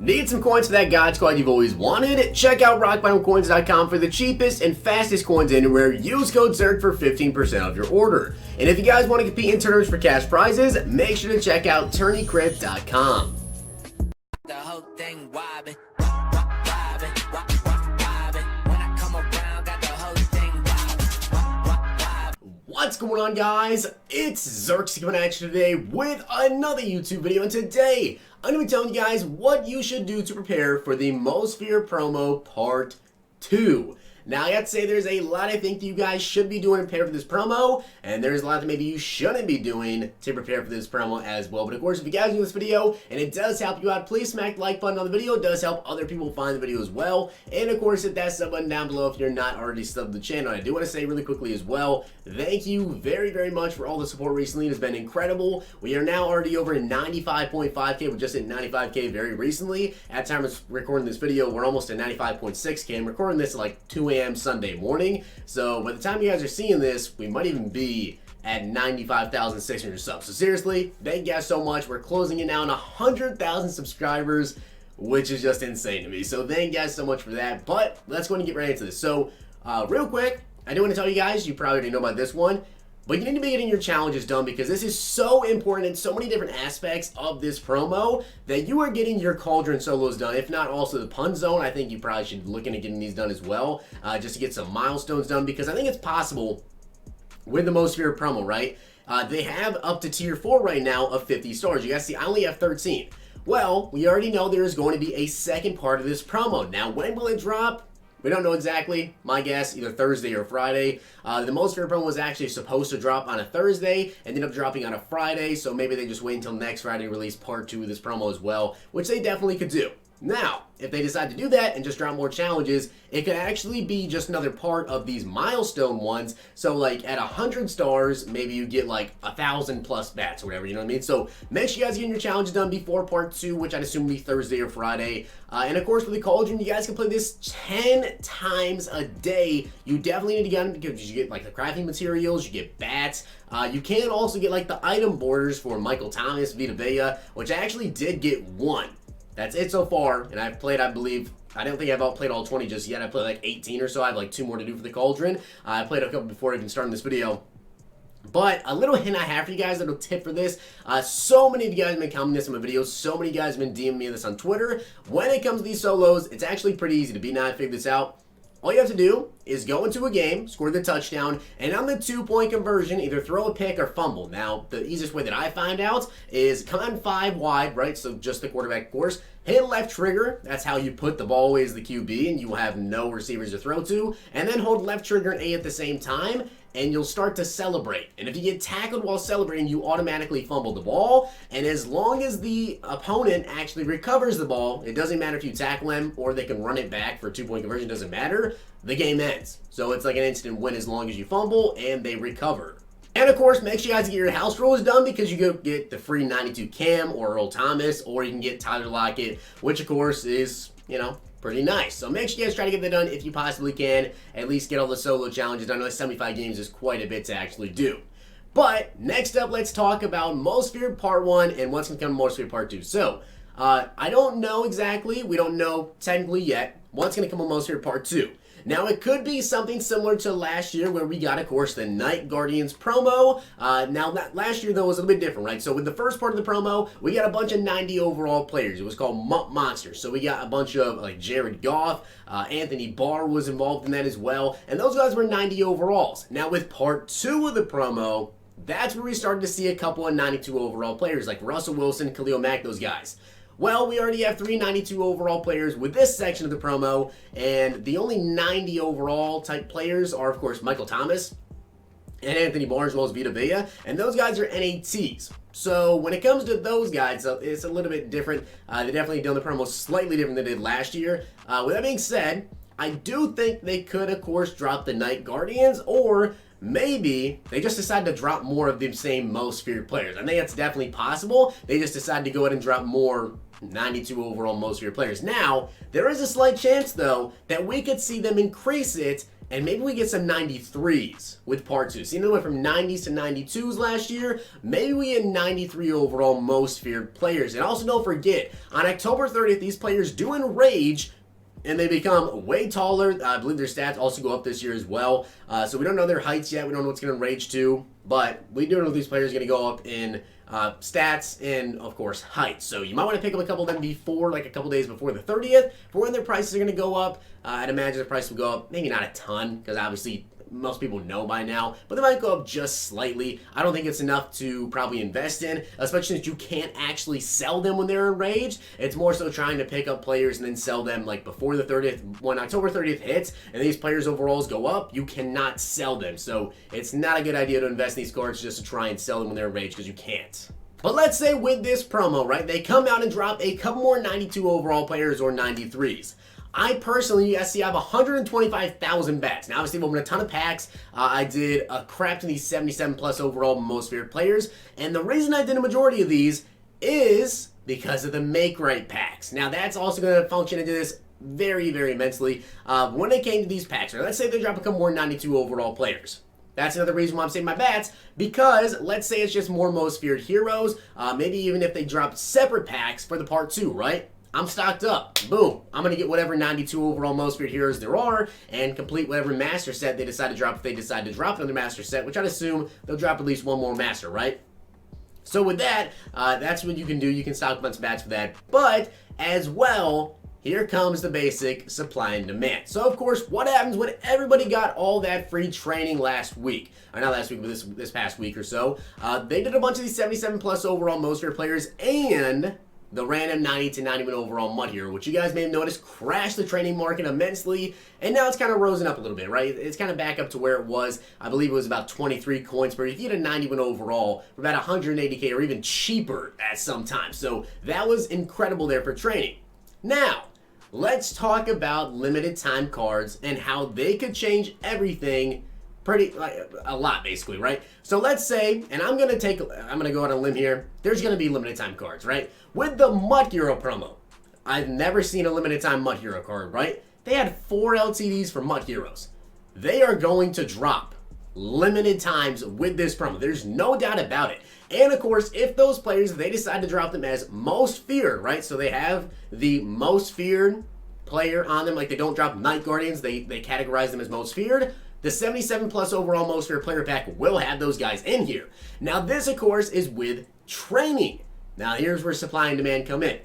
Need some coins for that God Squad you've always wanted? Check out rockbottomcoins.com for the cheapest and fastest coins anywhere. Use code ZERK for 15% off your order. And if you guys want to compete in tournaments for cash prizes, make sure to check out tourneycrypt.com. The whole thing wobbin'. What's going on, guys? It's Zirksee coming at you today with another YouTube video, and today I'm going to be telling you guys what you should do to prepare for the Most Feared promo Part 2. Now, I have to say there's a lot I think you guys should be doing to prepare for this promo, and there's a lot that maybe you shouldn't be doing to prepare for this promo as well. But of course, if you guys do this video and it does help you out, please smack the like button on the video. It does help other people find the video as well. And of course, hit that sub button down below if you're not already subbed to the channel. I do want to say really quickly as well, thank you very, very much for all the support recently. It has been incredible. We are now already over 95.5K. We just hit 95K very recently. At the time of recording this video, we're almost at 95.6K. I'm recording this at like 2 a.m. Sunday morning. So by the time you guys are seeing this, we might even be at 95,600 subs. So seriously, thank you guys so much. We're closing in now on 100,000 subscribers, which is just insane to me. So thank you guys so much for that. But let's go and get right into this. So real quick, I do want to tell you guys, you probably already know about this one, but you need to be getting your challenges done because this is so important in so many different aspects of this promo that you are getting your cauldron solos done. If not also the pun zone, I think you probably should look into getting these done as well, just to get some milestones done, because I think it's possible with the Most Feared promo, right? They have up to tier 4 right now of 50 stars. You guys see, I only have 13. Well, we already know there is going to be a second part of this promo. Now, when will it drop? We don't know exactly. My guess, either Thursday or Friday. The Most Feared promo was actually supposed to drop on a Thursday, ended up dropping on a Friday, so maybe they just wait until next Friday to release part 2 of this promo as well, which they definitely could do. Now, if they decide to do that and just drop more challenges, it could actually be just another part of these milestone ones. So like at 100 stars, maybe you get like 1,000 plus bats or whatever, you know what I mean? So make sure you guys get your challenges done before part 2, which I'd assume will be Thursday or Friday. And of course, for the cauldron, you guys can play this 10 times a day. You definitely need to get them because you get like the crafting materials, you get bats. You can also get like the item borders for Michael Thomas, Vita Vea, which I actually did get one. That's it so far, and I've played, I believe, I don't think I've played all 20 just yet. I played like 18 or so. I have like 2 more to do for the cauldron. I played a couple before even starting this video. But a little hint I have for you guys, a little tip for this. So many of you guys have been commenting this in my videos. So many of you guys have been DMing me this on Twitter. When it comes to these solos, it's actually pretty easy to beat. Now I figured this out. All you have to do is go into a game, score the touchdown, and on the 2-point conversion, either throw a pick or fumble. Now, the easiest way that I find out is come on 5 wide, right? So just the quarterback, of course. Hit left trigger. That's how you put the ball away as the QB, and you will have no receivers to throw to. And then hold left trigger and A at the same time, and you'll start to celebrate. And if you get tackled while celebrating, you automatically fumble the ball. And as long as the opponent actually recovers the ball, it doesn't matter if you tackle them or they can run it back for a 2-point conversion, doesn't matter. The game ends. So it's like an instant win as long as you fumble and they recover. And of course, make sure you guys get your house rules done because you go get the free 92 Cam or Earl Thomas, or you can get Tyler Lockett, which of course is, you know, pretty nice. So make sure you guys try to get that done if you possibly can. At least get all the solo challenges. I know 75 games is quite a bit to actually do. But next up, let's talk about Most Feared Part 1 and what's going to come Most Feared Part 2. So I don't know exactly. We don't know technically yet what's going to come on Most Feared Part 2. Now, it could be something similar to last year where we got, of course, the Night Guardians promo. Now, last year, though, was a little bit different, right? So with the first part of the promo, we got a bunch of 90 overall players. It was called Monsters. So we got a bunch of, like, Jared Goff, Anthony Barr was involved in that as well. And those guys were 90 overalls. Now, with part 2 of the promo, that's where we started to see a couple of 92 overall players, like Russell Wilson, Khalil Mack, those guys. Well, we already have 3 92 overall players with this section of the promo, and the only 90 overall type players are, of course, Michael Thomas and Anthony Barr, as well as Vita Vea, and those guys are NATs. So when it comes to those guys, it's a little bit different. They definitely done the promo slightly different than they did last year. With that being said, I do think they could, of course, drop the Night Guardians, or maybe they just decide to drop more of the same Most Feared players. I think that's definitely possible. They just decide to go ahead and drop more 92 overall Most Feared players. Now, there is a slight chance, though, that we could see them increase it and maybe we get some 93s with part 2. See, they went from 90s to 92s last year. Maybe we get 93 overall most feared players. And also don't forget, on October 30th, these players do enrage, and they become way taller. I believe their stats also go up this year as well. So we don't know their heights yet. We don't know what's going to enrage to. But we do know these players are going to go up in stats and, of course, height. So you might want to pick up a couple of them before, like a couple days before the 30th, for when their prices are going to go up. I'd imagine the price will go up, maybe not a ton, because obviously most people know by now, but they might go up just slightly. I don't think it's enough to probably invest in, especially since you can't actually sell them when they're enraged. It's more so trying to pick up players and then sell them like before the 30th. When October 30th hits and these players' overalls go up, you cannot sell them. So it's not a good idea to invest in these cards just to try and sell them when they're enraged, because you can't. But let's say with this promo, right, they come out and drop a couple more 92 overall players or 93s. I personally, you guys see, I have 125,000 bets. Now, obviously, I'm opening a ton of packs. I did a crap to these 77 plus overall most feared players. And the reason I did a majority of these is because of the make right packs. Now, that's also going to function into this very, very immensely. When it came to these packs, right, let's say they drop a couple more 92 overall players. That's another reason why I'm saving my bats, because let's say it's just more most feared heroes. Maybe even if they drop separate packs for the part 2, right? I'm stocked up. Boom. I'm going to get whatever 92 overall most feared heroes there are and complete whatever master set they decide to drop if they decide to drop another master set, which I'd assume they'll drop at least one more master, right? So with that, that's what you can do. You can stock a bunch of bats for that. But as well, here comes the basic supply and demand. So of course, what happens when everybody got all that free training last week? Or not last week, but this past week or so. They did a bunch of these 77 plus overall most feared players and the random 90 to 91 overall Mud Hero, which you guys may have noticed crashed the training market immensely, and now it's kind of risen up a little bit, right? It's kind of back up to where it was. I believe it was about 23 coins per. If you get a 91 overall for about 180k or even cheaper at some time. So that was incredible there for training. Now, let's talk about limited time cards and how they could change everything a lot, basically, right? So let's say, and I'm gonna go on a limb here, there's gonna be limited time cards, right? With the Mud Hero promo, I've never seen a limited time Mud Hero card, right? They had 4 LTDs for Mud Heroes. They are going to drop limited times with this promo. There's no doubt about it. And of course, if those players, they decide to drop them as most feared, right? So they have the most feared player on them, like they don't drop Night Guardians, they categorize them as most feared. The 77 plus overall most feared player pack will have those guys in here. Now this, of course, is with training. Now here's where supply and demand come in.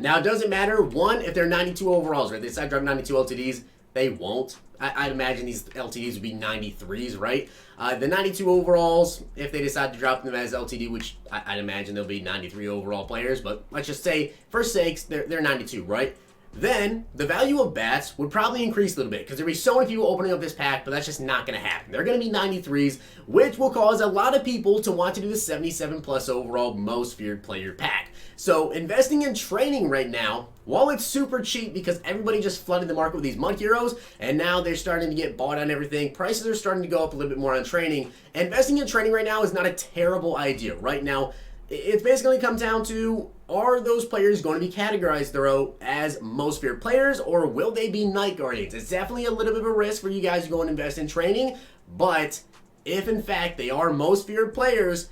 Now it doesn't matter, one, if they're 92 overalls, right? They decide to drop 92 LTDs, they won't. I'd imagine these LTDs would be 93s, right? The 92 overalls, if they decide to drop them as LTD, which I'd imagine they'll be 93 overall players, but let's just say, for sakes, they're 92, right? Then the value of bats would probably increase a little bit because there'd be so many people opening up this pack, but that's just not going to happen. They're going to be 93s, which will cause a lot of people to want to do the 77 plus overall most feared player pack. So investing in training right now, while it's super cheap because everybody just flooded the market with these Mud Heroes, and now they're starting to get bought on everything, prices are starting to go up a little bit more on training. Investing in training right now is not a terrible idea. Right now, it's basically come down to, are those players going to be categorized, though, as most feared players, or will they be Night Guardians? It's definitely a little bit of a risk for you guys to go and invest in training, but if, in fact, they are most feared players,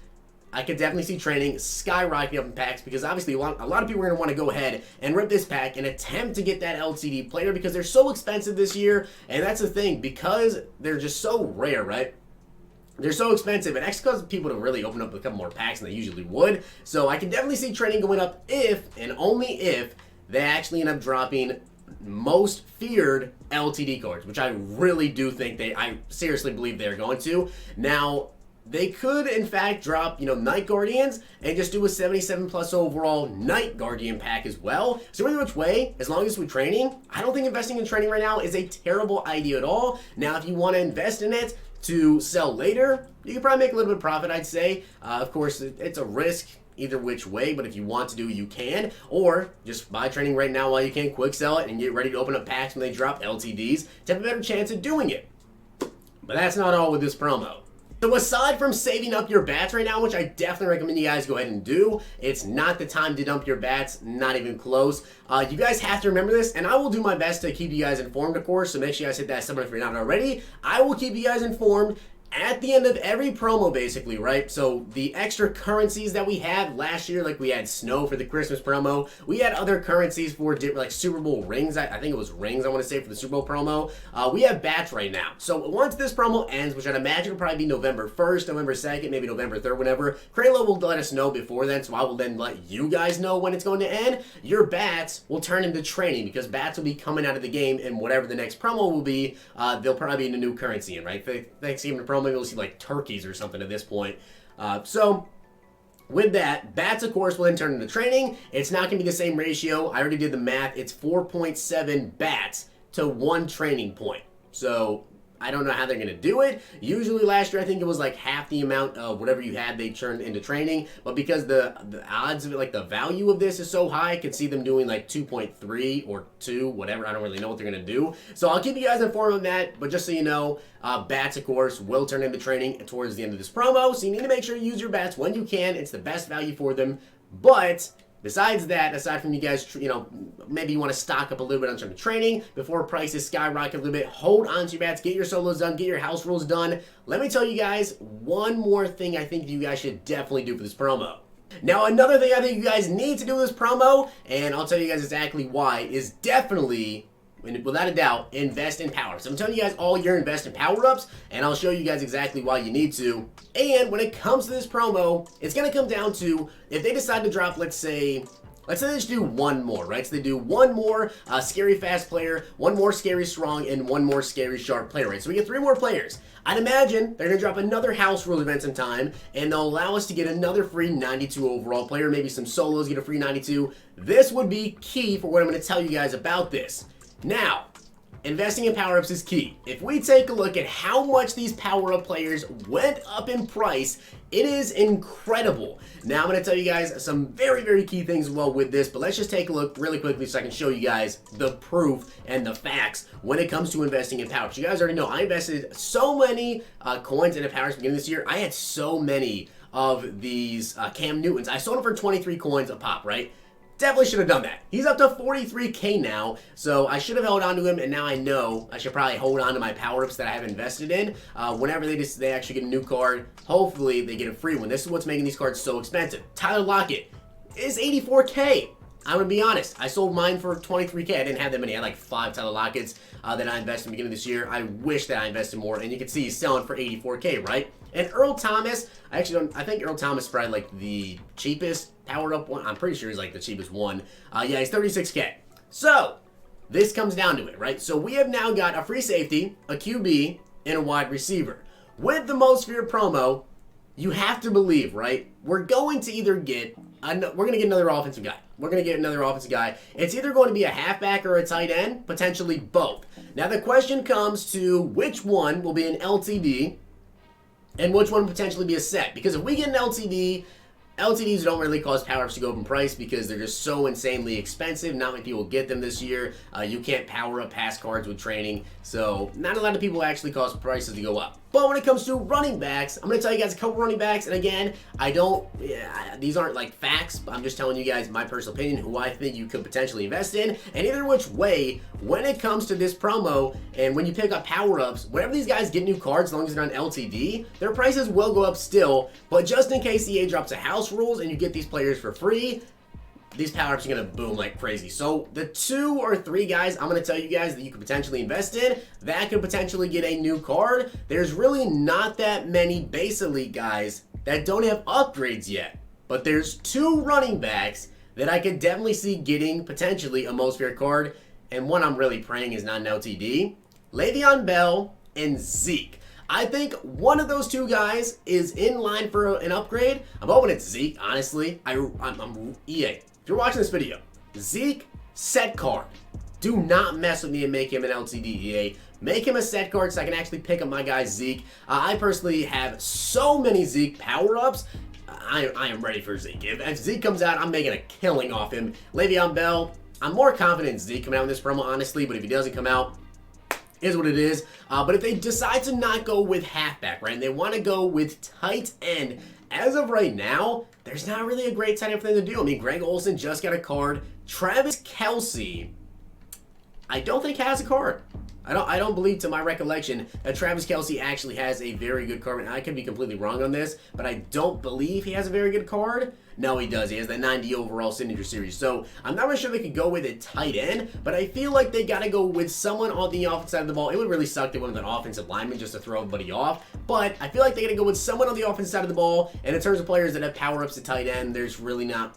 I could definitely see training skyrocketing up in packs because, obviously, a lot of people are going to want to go ahead and rip this pack and attempt to get that LCD player because they're so expensive this year, and that's the thing, because they're just so rare, right? They're so expensive, and actually causes people to really open up a couple more packs than they usually would. So I can definitely see training going up if, and only if, they actually end up dropping most feared LTD cards, which I really do think I seriously believe they're going to. Now, they could, in fact, drop, Night Guardians and just do a 77 plus overall Night Guardian pack as well. So either which way, as long as it's with training, I don't think investing in training right now is a terrible idea at all. Now, if you want to invest in it to sell later, you can probably make a little bit of profit, I'd say. Of course, it's a risk either which way, but if you want to do, you can. Or just buy training right now while you can, quick sell it, and get ready to open up packs when they drop LTDs to have a better chance of doing it. But that's not all with this promo. So aside from saving up your bats right now, which I definitely recommend you guys go ahead and do, it's not the time to dump your bats, not even close. You guys have to remember this, and I will do my best to keep you guys informed, of course, so make sure you guys hit that sub if you're not already. I will keep you guys informed at the end of every promo, basically, right? So the extra currencies that we had last year, like we had snow for the Christmas promo, we had other currencies for like Super Bowl rings. I think it was rings, I want to say, for the Super Bowl promo. We have bats right now. So once this promo ends, which I'd imagine will probably be November 1st, November 2nd, maybe November 3rd, whenever, Kralo will let us know before then, so I will then let you guys know when it's going to end. Your bats will turn into training, because bats will be coming out of the game, and whatever the next promo will be, they'll probably be in a new currency in, right? Thanksgiving promo, maybe we'll see like turkeys or something at this point. So with that, bats, of course, will then turn into training. It's not going to be the same ratio. I already did the math. It's 4.7 bats to 1 training point. So I don't know how they're going to do it. Usually last year, I think it was like half the amount of whatever you had, they turned into training. But because the odds of it, like the value of this is so high, I could see them doing like 2.3 or 2, whatever. I don't really know what they're going to do. So I'll keep you guys informed on that. But just so you know, bats, of course, will turn into training towards the end of this promo. So you need to make sure you use your bats when you can. It's the best value for them. But besides that, aside from you guys, maybe you want to stock up a little bit on some training before prices skyrocket a little bit, hold on to your bats, get your solos done, get your house rules done. Let me tell you guys one more thing I think you guys should definitely do for this promo. Now, another thing I think you guys need to do with this promo, and I'll tell you guys exactly why, is definitely, and without a doubt, invest in power-ups. I'm telling you guys all year, invest in power-ups, and I'll show you guys exactly why you need to. And when it comes to this promo, it's going to come down to, if they decide to drop, let's say they just do one more, right? So they do one more scary fast player, one more scary strong, and one more scary sharp player, right? So we get 3 more players. I'd imagine they're going to drop another house rule event sometime, and they'll allow us to get another free 92 overall player, maybe some solos, get a free 92. This would be key for what I'm going to tell you guys about this. Now, investing in power-ups is key. If we take a look at how much these power-up players went up in price, it is incredible. Now, I'm going to tell you guys some very, very key things as well with this, but let's just take a look really quickly so I can show you guys the proof and the facts when it comes to investing in power-ups. You guys already know I invested so many coins into power-ups beginning this year. I had so many of these Cam Newtons. I sold them for 23 coins a pop, right? Definitely should have done that. He's up to 43K now, so I should have held on to him, and now I know I should probably hold on to my power-ups that I have invested in. Whenever they actually get a new card, hopefully they get a free one. This is what's making these cards so expensive. Tyler Lockett is 84K. I'm going to be honest. I sold mine for 23K. I didn't have that many. I had like 5 Tyler Lockets that I invested in the beginning of this year. I wish that I invested more, and you can see he's selling for 84K, right? And Earl Thomas, I think Earl Thomas is probably like the cheapest powered up one. I'm pretty sure he's like the cheapest one. Yeah, he's 36K. So, this comes down to it, right? So we have now got a free safety, a QB, and a wide receiver. With the Most Feared promo, you have to believe, right? We're going to either get, we're going to get another offensive guy. We're going to get another offensive guy. It's either going to be a halfback or a tight end, potentially both. Now the question comes to which one will be an LTD and which one will potentially be a set. Because if we get an LTD, LTDs don't really cause power-ups to go up in price because they're just so insanely expensive. Not many people get them this year. You can't power up pass cards with training. So not a lot of people actually cause prices to go up. But when it comes to running backs, I'm going to tell you guys a couple running backs. And again, these aren't like facts. But I'm just telling you guys my personal opinion, who I think you could potentially invest in. And either which way, when it comes to this promo, and when you pick up power-ups, whenever these guys get new cards, as long as they're on LTD, their prices will go up still. But just in case EA drops a house rules and you get these players for free, these power-ups are going to boom like crazy. So the 2 or 3 guys I'm going to tell you guys that you could potentially invest in, that could potentially get a new card. There's really not that many base elite guys that don't have upgrades yet. But there's 2 running backs that I could definitely see getting potentially a Most Feared card. And one I'm really praying is not an LTD. Le'Veon Bell and Zeke. I think one of those 2 guys is in line for an upgrade. I'm hoping it's Zeke, honestly. I'm EA. If you're watching this video, Zeke, set card. Do not mess with me and make him an LTD, EA. Make him a set card so I can actually pick up my guy Zeke. I personally have so many Zeke power-ups. I am ready for Zeke. If Zeke comes out, I'm making a killing off him. Le'Veon Bell, I'm more confident in Zeke coming out in this promo, honestly. But if he doesn't come out, is what it is. But if they decide to not go with halfback, right, and they want to go with tight end, as of right now, there's not really a great tight end for them to do. I mean, Greg Olsen just got a card. Travis Kelce, I don't think has a card. I don't believe, to my recollection, that Travis Kelce actually has a very good card. And I could be completely wrong on this, but I don't believe he has a very good card. No, he does. He has that 90 overall signature series. So I'm not really sure they could go with a tight end, but I feel like they got to go with someone on the offensive side of the ball. It would really suck to win with an offensive lineman just to throw everybody off, but I feel like they got to go with someone on the offensive side of the ball. And in terms of players that have power-ups to tight end, there's really not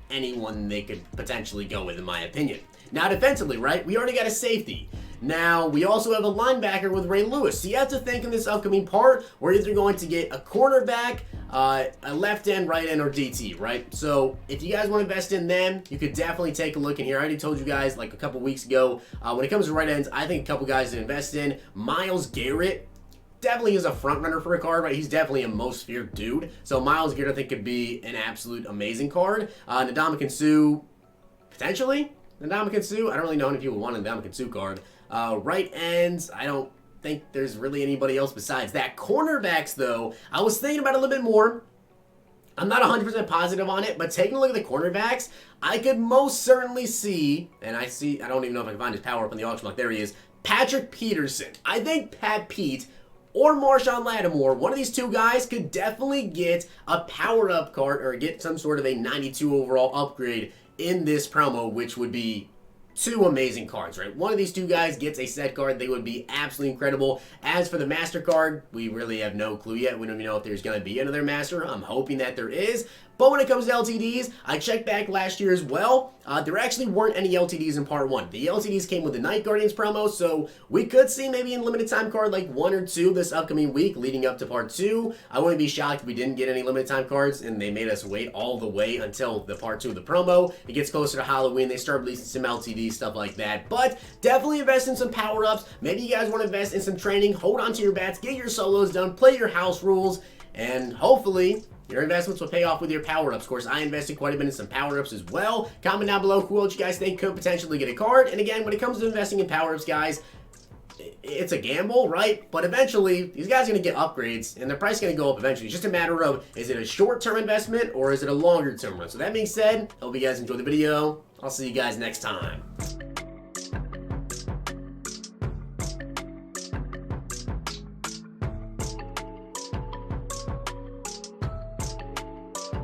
anyone they could potentially go with, in my opinion. Now, defensively, right, we already got a safety. Now, we also have a linebacker with Ray Lewis. So you have to think in this upcoming part, we're either going to get a cornerback, a left end, right end, or DT, right? So if you guys want to invest in them, you could definitely take a look in here. I already told you guys like a couple weeks ago, when it comes to right ends, I think a couple guys to invest in. Myles Garrett definitely is a front runner for a card, right? He's definitely a most feared dude. So Myles Garrett, I think, could be an absolute amazing card. Ndamukong Suh, potentially. Ndamukong Suh, I don't really know any people want a Ndamukong Suh card. Right ends, I don't think there's really anybody else besides that. Cornerbacks, though, I was thinking about it a little bit more. I'm not 100% positive on it, but taking a look at the cornerbacks, I could most certainly see, and I don't even know if I can find his power up on the auction block. There he is. Patrick Peterson. I think Pat Pete or Marshawn Lattimore, one of these two guys could definitely get a power-up card or get some sort of a 92 overall upgrade in this promo, which would be two amazing cards, right? One of these two guys gets a set card. They would be absolutely incredible. As for the Master card, we really have no clue yet. We don't even know if there's going to be another Master. I'm hoping that there is. But when it comes to LTDs, I checked back last year as well. There actually weren't any LTDs in Part 1. The LTDs came with the Night Guardians promo, so we could see maybe in limited time card like 1 or 2 this upcoming week leading up to Part 2. I wouldn't be shocked if we didn't get any limited time cards and they made us wait all the way until the Part 2 of the promo. It gets closer to Halloween. They start releasing some LTDs, stuff like that. But definitely invest in some power-ups. Maybe you guys want to invest in some training. Hold on to your bats. Get your solos done. Play your house rules. And hopefully your investments will pay off with your power-ups. Of course, I invested quite a bit in some power-ups as well. Comment down below who else you guys think could potentially get a card. And again, when it comes to investing in power-ups, guys, it's a gamble, right? But eventually, these guys are going to get upgrades, and their price is going to go up eventually. It's just a matter of, is it a short-term investment, or is it a longer-term one? So that being said, I hope you guys enjoyed the video. I'll see you guys next time.